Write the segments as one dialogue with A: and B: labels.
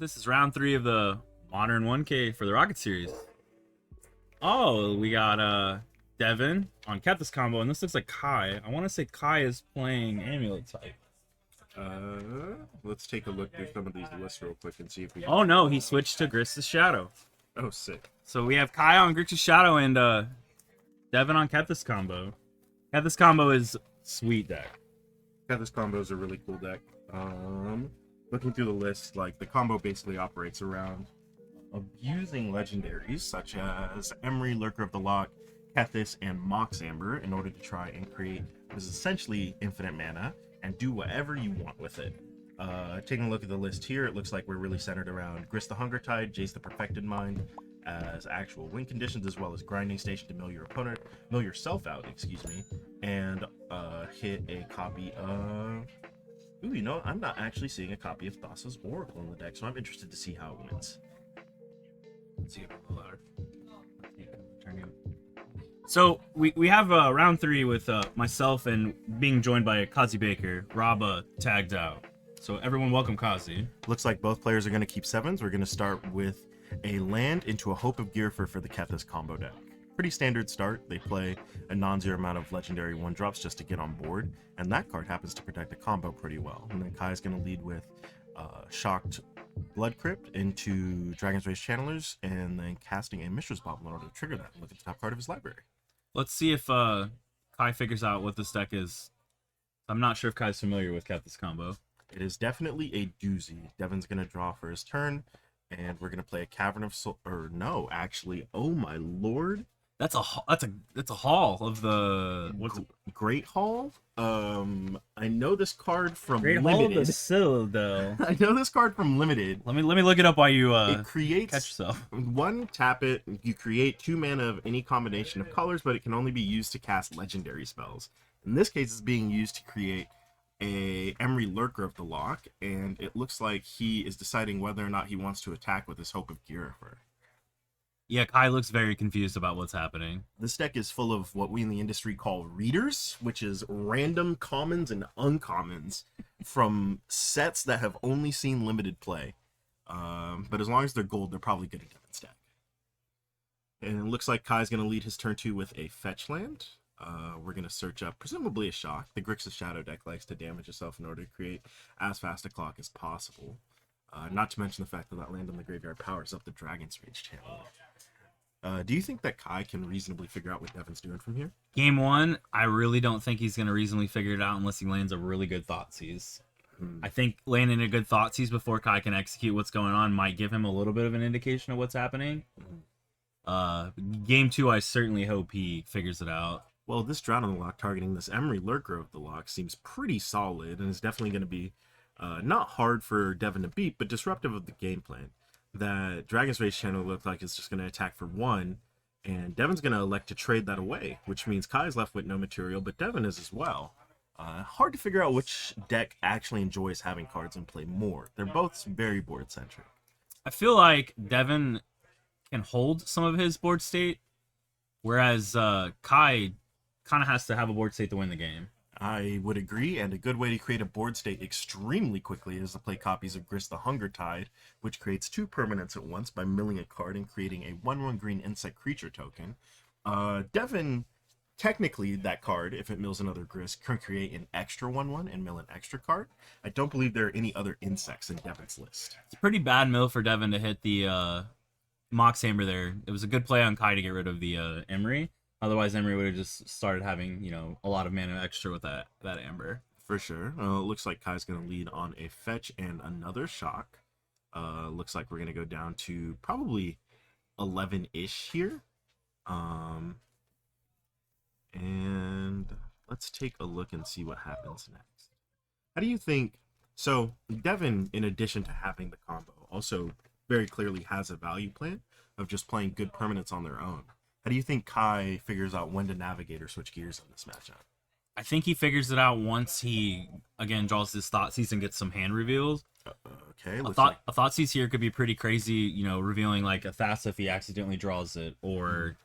A: This is round 3 of the Modern 1K for the Rocket Series. Oh, we got Devin on Kethis combo, and this looks like Kai. I want to say Kai is playing Amulet type.
B: Let's take a look through some of these lists real quick and see if we.
A: Oh no, he switched to Grixis Shadow.
B: Oh, sick.
A: So we have Kai on Grixis Shadow and Devin on Kethis combo. Kethis combo is sweet deck.
B: Kethis combo is a really cool deck. Looking through the list, like the combo basically operates around abusing legendaries such as Emery, Lurker of the Lock, Kethis, and Mox Amber in order to try and create what is essentially infinite mana and do whatever you want with it. Taking a look at the list here, it looks like we're really centered around Grist the Hunger Tide, Jace the Perfected Mind as actual win conditions, as well as Grinding Station to mill your opponent, mill yourself out, and hit a copy of. Ooh, you know, I'm not actually seeing a copy of Thassa's Oracle in the deck, so I'm interested to see how it wins.
A: Let's see it a little louder. So we have round 3 with myself and being joined by Kazi Baker. Rob tagged out. So everyone welcome Kazi.
B: Looks like both players are going to keep 7s. We're going to start with a land into a Hope of Gearfer for the Kethis combo deck. Pretty standard start. They play a non-zero amount of legendary 1-drops just to get on board, and that card happens to protect the combo pretty well. And then Kai's going to lead with Shocked Blood Crypt into Dragon's Rage Channelers, and then casting a Mishra's Bauble in order to trigger that and look at the top card of his library.
A: Let's see if Kai figures out what this deck is. I'm not sure if Kai's familiar with Kethis combo.
B: It is definitely a doozy. Devin's going to draw for his turn, and we're going to play a Cavern of Soul. Or no, actually, oh my lord.
A: That's a haul of the
B: Great Hall. I know this card from
A: Great
B: Limited.
A: Hall of the Citadel.
B: I know this card from Limited.
A: Let me look it up while you
B: it creates
A: catch yourself.
B: 1, tap it. You create 2 mana of any combination of colors, but it can only be used to cast legendary spells. In this case, it's being used to create a Emery Lurker of the Lock, and it looks like he is deciding whether or not he wants to attack with his Hope of Gearfer.
A: Yeah, Kai looks very confused about what's happening.
B: This deck is full of what we in the industry call readers, which is random commons and uncommons from sets that have only seen limited play. But as long as they're gold, they're probably good at Devin's deck. And it looks like Kai's going to lead his turn 2 with a fetch land. We're going to search up, presumably a Shock. The Grixis Shadow deck likes to damage itself in order to create as fast a clock as possible. Not to mention the fact that land in the graveyard powers up the Dragon's Rage channel. Do you think that Kai can reasonably figure out what Devin's doing from here?
A: Game 1, I really don't think he's going to reasonably figure it out unless he lands a really good Thoughtseize. I think landing a good Thoughtseize before Kai can execute what's going on might give him a little bit of an indication of what's happening. Game 2, I certainly hope he figures it out.
B: Well, this Drown on the Lock targeting this Emery Lurker of the Lock seems pretty solid and is definitely going to be not hard for Devin to beat, but disruptive of the game plan. That Dragon's Rage channel looks like it's just going to attack for 1, and Devin's going to elect to trade that away, which means Kai's left with no material, but Devin is as well. Hard to figure out which deck actually enjoys having cards in play more. They're both very board-centric.
A: I feel like Devin can hold some of his board state, whereas Kai kind of has to have a board state to win the game.
B: I would agree, and a good way to create a board state extremely quickly is to play copies of Grist the Hunger Tide, which creates 2 permanents at once by milling a card and creating a 1/1 green insect creature token. Devin, technically, that card, if it mills another Grist, can create an extra 1/1 and mill an extra card. I don't believe there are any other insects in Devin's list.
A: It's a pretty bad mill for Devin to hit the Mox Amber there. It was a good play on Kai to get rid of the Emery. Otherwise, Emery would have just started having, a lot of mana extra with that Amber.
B: For sure. It looks like Kai's going to lead on a fetch and another Shock. Looks like we're going to go down to probably 11-ish here. And let's take a look and see what happens next. How do you think... So, Devin, in addition to having the combo, also very clearly has a value plan of just playing good permanents on their own. How do you think Kai figures out when to navigate or switch gears in this matchup?
A: I think he figures it out once he, again, draws his Thoughtseize and gets some hand reveals.
B: Okay.
A: A Thoughtseize here could be pretty crazy, revealing like a Thassa if he accidentally draws it, or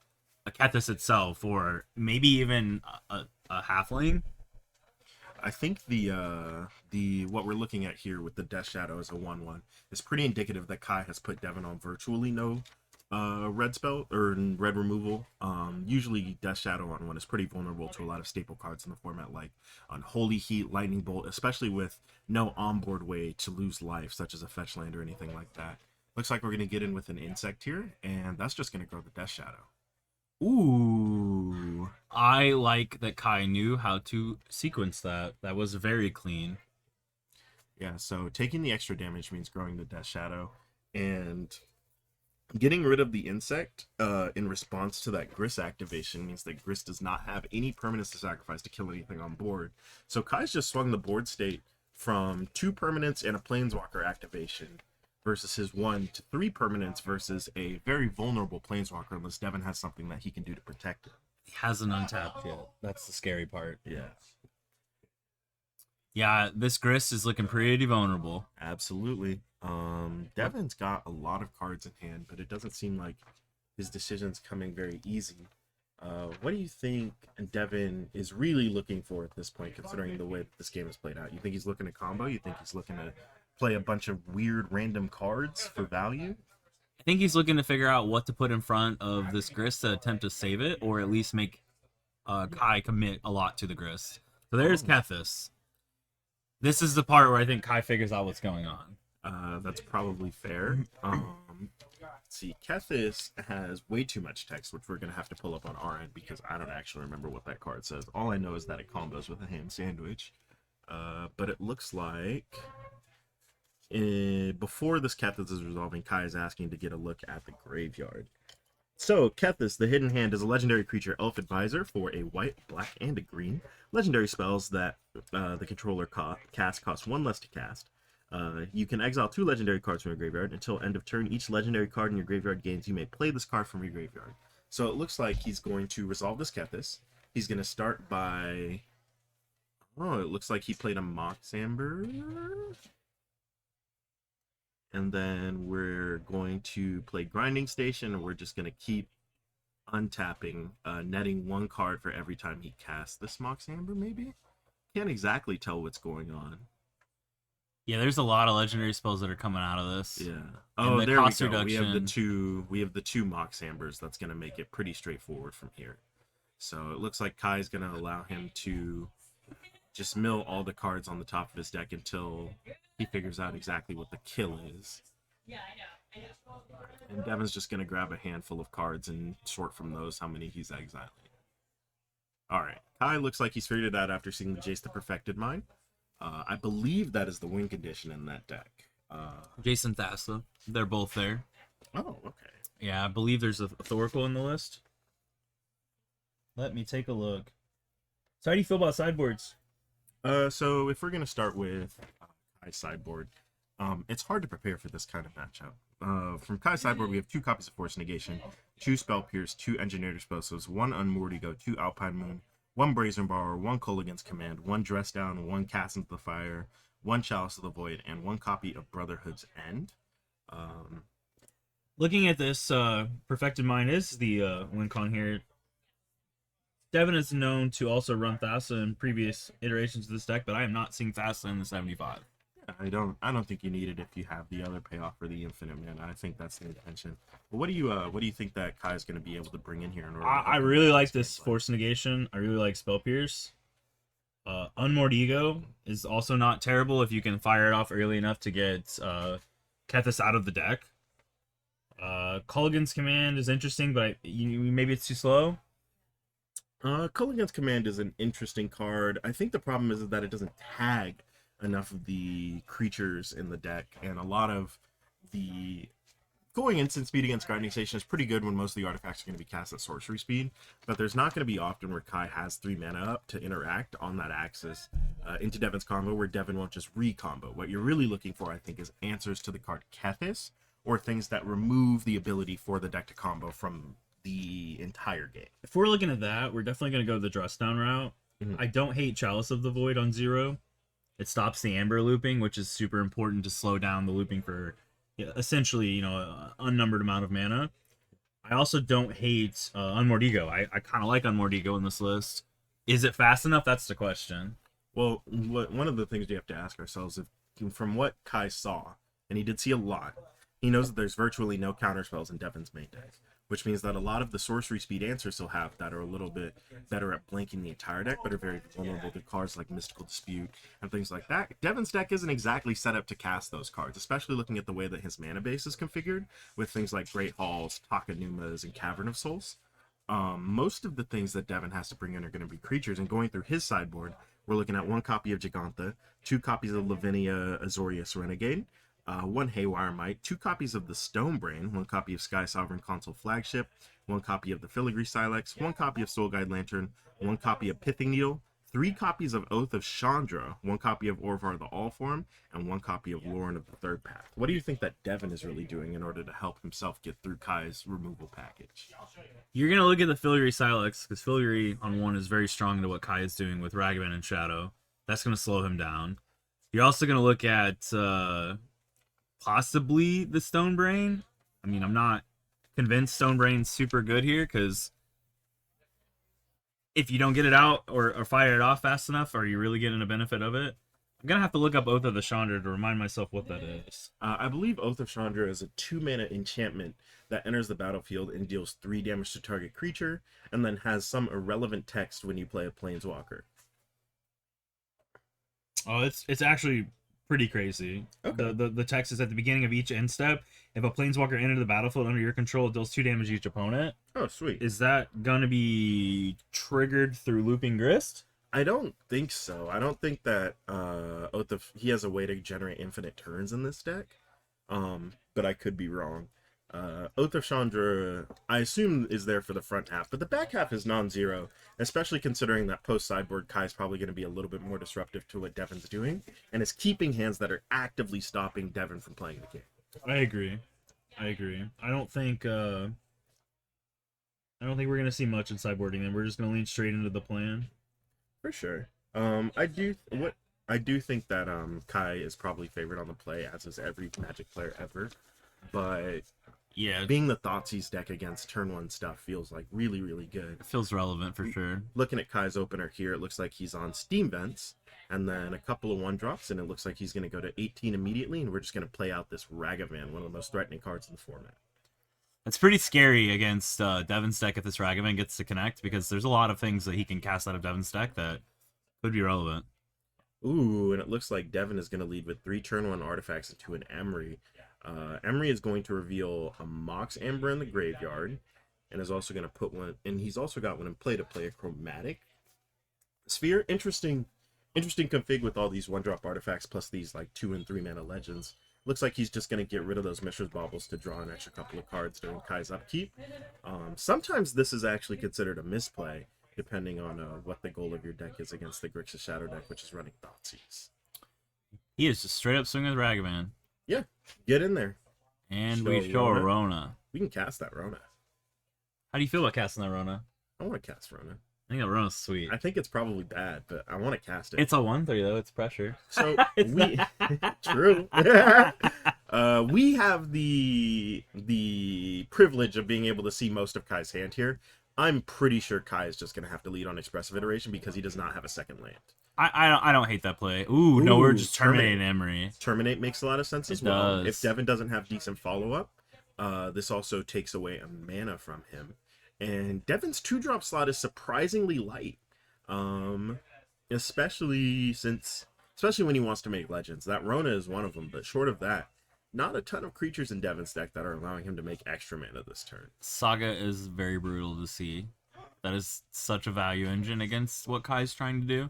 A: a Kethis itself, or maybe even a Halfling.
B: I think the what we're looking at here with the Death Shadow as a 1/1 is pretty indicative that Kai has put Devin on virtually no red spell or red removal. Usually Death Shadow on one is pretty vulnerable to a lot of staple cards in the format, like Unholy Heat, Lightning Bolt, especially with no onboard way to lose life, such as a fetch land or anything like that. Looks like we're gonna get in with an insect here, and that's just gonna grow the Death Shadow. Ooh.
A: I like that Kai knew how to sequence that. That was very clean.
B: Yeah, so taking the extra damage means growing the Death Shadow, and getting rid of the insect in response to that Grixis activation means that Grixis does not have any permanents to sacrifice to kill anything on board. So Kai's just swung the board state from 2 permanents and a Planeswalker activation versus his 1 to 3 permanents versus a very vulnerable Planeswalker unless Devin has something that he can do to protect it.
A: He hasn't untapped yet. That's the scary part.
B: Yeah.
A: Yeah, this Grist is looking pretty vulnerable.
B: Absolutely. Devin's got a lot of cards in hand, but it doesn't seem like his decision's coming very easy. What do you think Devin is really looking for at this point, considering the way that this game is played out? You think he's looking to combo? You think he's looking to play a bunch of weird random cards for value?
A: I think he's looking to figure out what to put in front of this Grist to attempt to save it, or at least make Kai commit a lot to the Grist. So there's Kethis. This is the part where I think Kai figures out what's going on.
B: That's probably fair. Let's see, Kethis has way too much text, which we're going to have to pull up on our end because I don't actually remember what that card says. All I know is that it combos with a ham sandwich. But it looks like before this Kethis is resolving, Kai is asking to get a look at the graveyard. So, Kethis, the Hidden Hand, is a legendary creature Elf Advisor for a white, black, and a green. Legendary spells that the controller cast cost 1 less to cast. You can exile 2 legendary cards from your graveyard. Until end of turn, each legendary card in your graveyard gains. You may play this card from your graveyard. So it looks like he's going to resolve this Kethis. He's going to start by... Oh, it looks like he played a Mox Amber. And then we're going to play Grinding Station, and we're just going to keep untapping, netting 1 card for every time he casts this Mox Amber, maybe? Can't exactly tell what's going on.
A: Yeah, there's a lot of legendary spells that are coming out of this.
B: Yeah. Oh,
A: the
B: there we
A: cost
B: go.
A: reduction.
B: We have the two Mox Ambers. That's going to make it pretty straightforward from here. So it looks like Kai's going to allow him to just mill all the cards on the top of his deck until he figures out exactly what the kill is. And Devin's just going to grab a handful of cards and sort from those how many he's exiling. Alright, Kai looks like he's figured it out after seeing the Jace the Perfected Mind. I believe that is the win condition in that deck.
A: Jason Thassa, they're both there.
B: Oh, okay.
A: Yeah, I believe there's a Thoracle in the list. Let me take a look. So how do you feel about sideboards?
B: So if we're going to start with Kai's sideboard, it's hard to prepare for this kind of matchup. From Kai's sideboard, we have 2 copies of Force Negation, 2 Spell Pierce, 2 Engineered Explosives, 1 Unmoored Ego, 2 Alpine Moon, 1 Brazen Borrower, 1 Kolaghan's Command, 1 Dress Down, 1 Cast into the Fire, 1 Chalice of the Void, and 1 copy of Brotherhood's End.
A: Looking at this, Perfected Mind is the win con here. Devin is known to also run Thassa in previous iterations of this deck, but I am not seeing Thassa in the 75.
B: I don't think you need it if you have the other payoff for the Infinite Mana. I think that's the intention. But what do you think that Kai is going to be able to bring in here? In order
A: I really like this Force Negation. I really like Spell Pierce. Unmoored Ego is also not terrible if you can fire it off early enough to get Kethis out of the deck. Kolaghan's Command is interesting, but maybe it's too slow.
B: Kolaghan's Command is an interesting card. I think the problem is that it doesn't tag enough of the creatures in the deck, and a lot of the going instant speed against Grinding Station is pretty good when most of the artifacts are going to be cast at sorcery speed, but there's not going to be often where Kai has 3 mana up to interact on that axis into Devin's combo, where Devin won't just re-combo. What you're really looking for, I think, is answers to the card Kethis, or things that remove the ability for the deck to combo from the entire game.
A: If we're looking at that, we're definitely going to go the Dress Down route. I don't hate Chalice of the Void on 0. It stops the Amber looping, which is super important to slow down the looping for essentially, an unnumbered amount of mana. I also don't hate Unmoored Ego. I kind of like Unmoored Ego in this list. Is it fast enough? That's the question.
B: Well, one of the things we have to ask ourselves, if from what Kai saw, and he did see a lot, he knows that there's virtually no counterspells in Devon's main deck, which means that a lot of the sorcery speed answers he'll have that are a little bit better at blanking the entire deck, but are very vulnerable to cards like Mystical Dispute and things like that. Devon's deck isn't exactly set up to cast those cards, especially looking at the way that his mana base is configured, with things like Great Halls, Takanumas, and Cavern of Souls. Most of the things that Devon has to bring in are going to be creatures, and going through his sideboard, we're looking at 1 copy of Giganta, 2 copies of Lavinia Azorius Renegade, 1 Haywire Mite, 2 copies of the Stonebrain, 1 copy of Sky Sovereign Console Flagship, 1 copy of the Filigree Silex, 1 copy of Soul Guide Lantern, 1 copy of Pithing Needle, 3 copies of Oath of Chandra, 1 copy of Orvar the Allform, and 1 copy of Lauren of the Third Path. What do you think that Devon is really doing in order to help himself get through Kai's removal package?
A: You're going to look at the Filigree Silex, because Filigree on 1 is very strong to what Kai is doing with Ragavan and Shadow. That's going to slow him down. You're also going to look at possibly the Stonebrain. I mean, I'm not convinced Stonebrain's super good here, because if you don't get it out or fire it off fast enough, are you really getting a benefit of it? I'm going to have to look up Oath of the Chandra to remind myself what that is.
B: I believe Oath of Chandra is a 2-mana enchantment that enters the battlefield and deals 3 damage to target creature, and then has some irrelevant text when you play a Planeswalker.
A: Oh, it's actually pretty crazy.
B: Okay.
A: The text is at the beginning of each end step. If a Planeswalker enters the battlefield under your control, it deals 2 damage to each opponent.
B: Oh, sweet.
A: Is that going to be triggered through Looping Grist?
B: I don't think so. I don't think that he has a way to generate infinite turns in this deck. But I could be wrong. Oath of Chandra, I assume, is there for the front half, but the back half is non-zero, especially considering that post-sideboard Kai is probably going to be a little bit more disruptive to what Devon's doing, and is keeping hands that are actively stopping Devon from playing the game.
A: I agree. I don't think we're going to see much in sideboarding, and we're just going to lean straight into the plan.
B: For sure. I do think that Kai is probably favored on the play, as is every Magic player ever, but
A: yeah,
B: being the Thoughtseize deck against turn 1 stuff feels like really, really good.
A: it feels relevant for sure.
B: Looking at Kai's opener here, it looks like he's on Steam Vents, and then a couple of 1-drops, and it looks like he's going to go to 18 immediately, and we're just going to play out this Ragavan, one of the most threatening cards in the format.
A: It's pretty scary against Devon's deck if this Ragavan gets to connect, because there's a lot of things that he can cast out of Devon's deck that could be relevant.
B: Ooh, and it looks like Devon is going to lead with 3 turn 1 artifacts into an Emery. Emery is going to reveal a Mox Amber in the graveyard, and is also going to put one, and he's also got one in play to play a Chromatic Sphere. Interesting config with all these 1-drop artifacts plus these like 2 and 3 mana legends. Looks like he's just going to get rid of those Mishra's Baubles to draw an extra couple of cards during Kai's upkeep. Sometimes this is actually considered a misplay, depending on what the goal of your deck is against the Grixis Shadow deck, which is running Thoughtseize.
A: He is just straight up swinging with Ragavan.
B: Yeah, get in there.
A: And we show a Rona.
B: We can cast that Rona.
A: How do you feel about casting that Rona?
B: I want to cast Rona.
A: I think that Rona's sweet.
B: I think it's probably bad, but I want to cast it.
A: It's a 1/3 though. It's pressure.
B: So true. We have the privilege of being able to see most of Kai's hand here. I'm pretty sure Kai is just going to have to lead on Expressive Iteration because he does not have a second land.
A: I don't hate that play. Ooh, no, we're just terminating Emery.
B: Terminate makes a lot of sense as well. If Devon doesn't have decent follow-up, this also takes away a mana from him. And Devon's 2-drop slot is surprisingly light, especially when he wants to make legends. That Rona is one of them, but short of that, not a ton of creatures in Devon's deck that are allowing him to make extra mana this turn.
A: Saga is very brutal to see. That is such a value engine against what Kai's trying to do.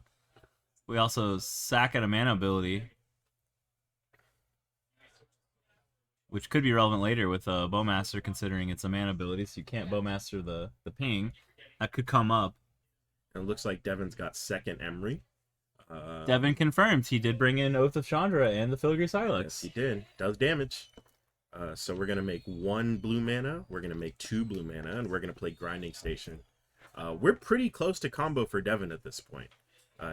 A: We also sack at a mana ability, which could be relevant later with Bowmaster, considering it's a mana ability, so you can't Bowmaster the ping. That could come up.
B: And it looks like Devon's got second Emery.
A: Devon confirms he did bring in Oath of Chandra and the Filigree Silex.
B: Yes, he did. Does damage. So we're going to make 1 blue mana, we're going to make 2 blue mana, and we're going to play Grinding Station. We're pretty close to combo for Devon at this point.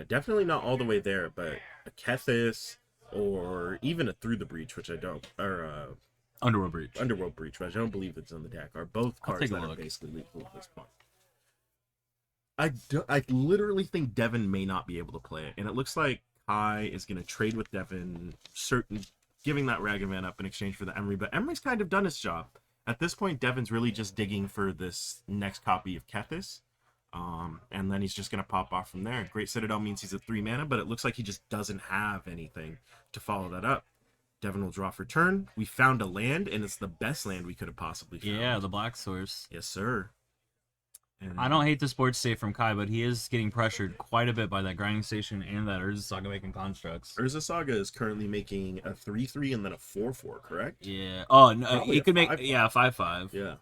B: Definitely not all the way there, but a Kethis or even a Through the Breach, which I don't, or
A: Underworld Breach.
B: Underworld Breach, which I don't believe it's on the deck, are both cards that are basically lethal at this point. I literally think Devin may not be able to play it, and it looks like Kai is going to trade with Devin, giving that Ragavan up in exchange for the Emery, but Emery's kind of done his job. At this point, Devin's really just digging for this next copy of Kethis, and then he's just going to pop off from there. Great Citadel means he's at 3 mana, but it looks like he just doesn't have anything to follow that up. Devin will draw for turn. We found a land, and it's the best land we could have possibly found.
A: Yeah, the Black Source.
B: Yes, sir. And
A: I don't hate this board state from Kai, but he is getting pressured quite a bit by that Grinding Station and that Urza Saga making constructs.
B: Urza Saga is currently making a 3/3 and then a 4/4, correct?
A: Yeah. Oh, no,
B: Probably
A: he
B: a
A: could make
B: 5/5.
A: yeah 5/5.
B: Yeah.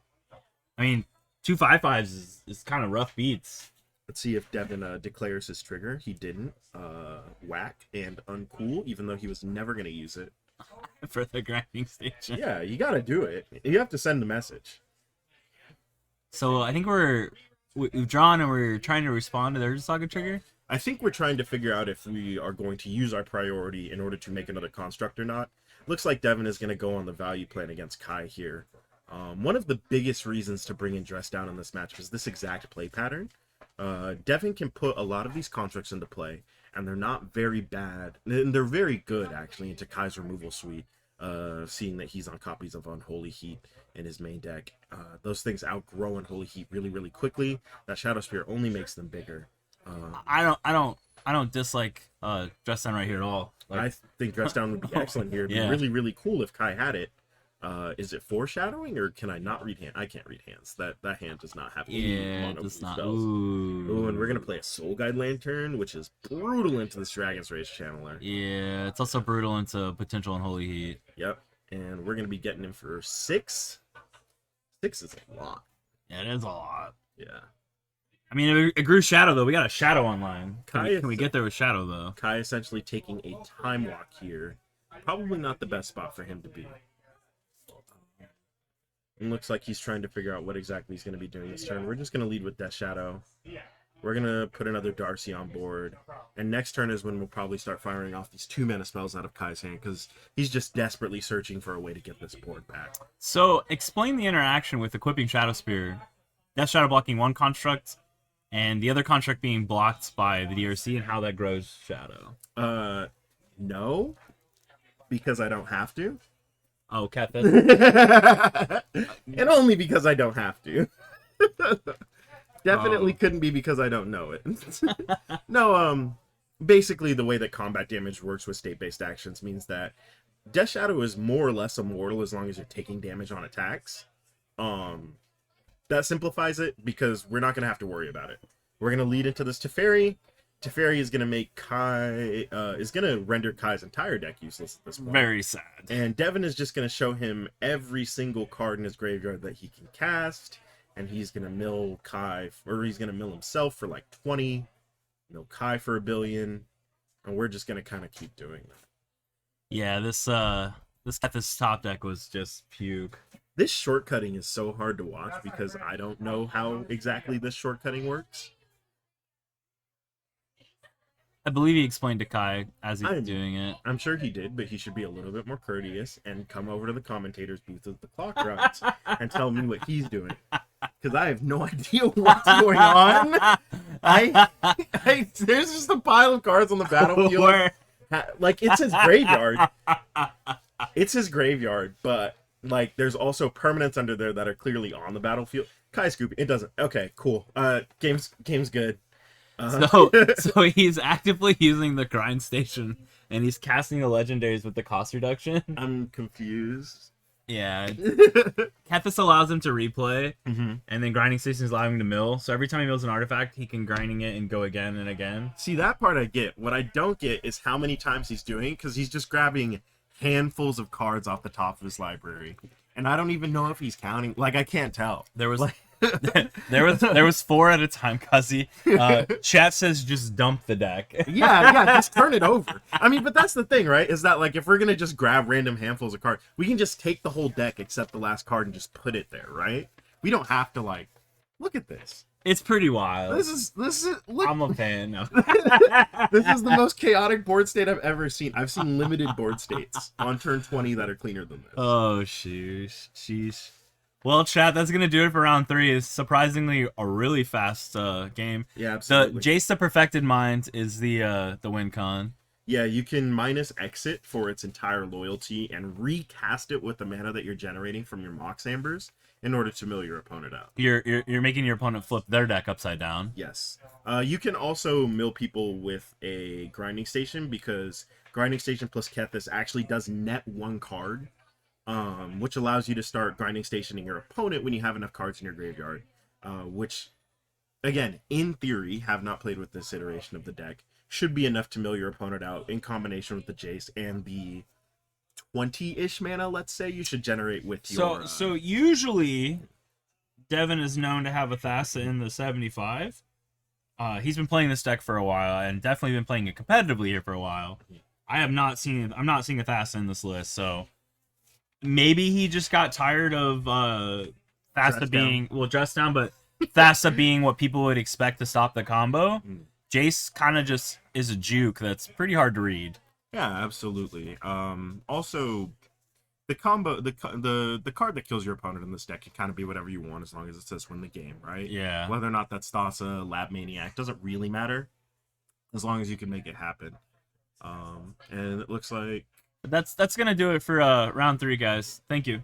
A: I mean, 2 5/5s is kind of rough beats.
B: Let's see if Devin declares his trigger. He didn't. Whack and uncool, even though he was never going to use it.
A: For the Grinding Station.
B: Yeah, you got to do it. You have to send the message.
A: So I think we've drawn and we're trying to respond to the Urza Saga trigger.
B: I think we're trying to figure out if we are going to use our priority in order to make another construct or not. Looks like Devin is going to go on the value plan against Kai here. One of the biggest reasons to bring in Dress Down in this match was this exact play pattern. Devin can put a lot of these constructs into play, and they're not very bad. And they're very good, actually, into Kai's removal suite, seeing that he's on copies of Unholy Heat in his main deck. Those things outgrow Unholy Heat really, really quickly. That Shadow Spear only makes them bigger.
A: I don't dislike Dress Down right here at all. Like,
B: I think Dress Down would be excellent here. It'd be
A: Yeah.
B: really, really cool if Kai had it. Is it foreshadowing, or can I not read hand? I can't read hands. That hand does not have any
A: yeah,
B: mono
A: it's
B: blue
A: not.
B: spells.
A: Ooh.
B: Ooh, and we're gonna play a Soul Guide Lantern, which is brutal into this Dragon's Rage Channeler.
A: Yeah, it's also brutal into potential Unholy Heat.
B: Yep. And we're gonna be getting him for 6. 6 is a lot.
A: Yeah, it is a lot.
B: Yeah.
A: I mean, it grew Shadow though. We got a Shadow online.
B: Kai
A: Can we get there with Shadow though?
B: Kai essentially taking a time walk here. Probably not the best spot for him to be. It looks like he's trying to figure out what exactly he's going to be doing this turn. We're just going to lead with Death Shadow. We're going to put another Darcy on board. And next turn is when we'll probably start firing off these 2 mana spells out of Kai's hand, because he's just desperately searching for a way to get this board back.
A: So explain the interaction with equipping Shadow Spear. Death Shadow blocking one construct, and the other construct being blocked by the DRC, and how that grows Shadow.
B: No, because I don't have to.
A: Oh, Kethis.
B: And only because I don't have to. Definitely couldn't be because I don't know it. No, basically the way that combat damage works with state-based actions means that Death Shadow is more or less immortal as long as you're taking damage on attacks. That simplifies it because we're not going to have to worry about it. We're going to lead into this Teferi. Teferi is going to make Kai, is going to render Kai's entire deck useless at this point.
A: Very sad.
B: And Devin is just going to show him every single card in his graveyard that he can cast. And he's going to mill Kai, or he's going to mill himself for like 20. Mill Kai for 1 billion. And we're just going to kind of keep doing that.
A: Yeah, this Kethis top deck was just puke.
B: This shortcutting is so hard to watch because I don't know how exactly this shortcutting works.
A: I believe he explained to Kai as he was doing it.
B: I'm sure he did, but he should be a little bit more courteous and come over to the commentator's booth as the clock runs and tell me what he's doing. Because I have no idea what's going on. There's just a pile of cards on the battlefield. Like, it's his graveyard. It's his graveyard, but, like, there's also permanents under there that are clearly on the battlefield. Kai Scoopy, it doesn't. Okay, cool. Game's good.
A: So he's actively using the grind station, and he's casting the legendaries with the cost reduction.
B: I'm confused.
A: Yeah. Kethis allows him to replay, and then grinding station is allowing him to mill. So every time he mills an artifact, he can grinding it and go again and again.
B: See, that part I get. What I don't get is how many times he's doing it, because he's just grabbing handfuls of cards off the top of his library. And I don't even know if he's counting. Like, I can't tell.
A: There was there was 4 at a time, Cuzzy. Chat says just dump the deck.
B: yeah, just turn it over. I mean, but that's the thing, right? Is that, like, if we're gonna just grab random handfuls of cards, we can just take the whole deck except the last card and just put it there, right? We don't have to, like, look at this.
A: It's pretty wild.
B: This is look,
A: I'm a fan. No.
B: this is the most chaotic board state I've ever seen. I've seen limited board states on turn 20 that are cleaner than this.
A: Oh, sheesh. Well, chat, that's gonna do it for round 3. It's surprisingly a really fast game.
B: Yeah,
A: The
B: absolutely.
A: Jace the Perfected Mind is the win con.
B: Yeah, you can minus exit for its entire loyalty and recast it with the mana that you're generating from your Mox Ambers in order to mill your opponent out.
A: You're making your opponent flip their deck upside down.
B: Yes. You can also mill people with a Grinding Station because Grinding Station plus Kethis actually does net 1 card, which allows you to start Grinding Stationing your opponent when you have enough cards in your graveyard, which, again, in theory, have not played with this iteration of the deck, should be enough to mill your opponent out in combination with the Jace and the 20-ish mana, let's say, you should generate with your...
A: So usually, Devin is known to have a Thassa in the 75. He's been playing this deck for a while and definitely been playing it competitively here for a while. I'm not seeing a Thassa in this list, so maybe he just got tired of Thassa being dressed down, but Thassa being what people would expect to stop the combo. Jace kind of just is a juke that's pretty hard to read.
B: Yeah, absolutely. Also, the combo, the card that kills your opponent in this deck can kind of be whatever you want as long as it says win the game, right?
A: Yeah.
B: Whether or not that's Thassa, Lab Maniac, doesn't really matter as long as you can make it happen. And it looks like
A: That's gonna do it for round 3, guys. Thank you.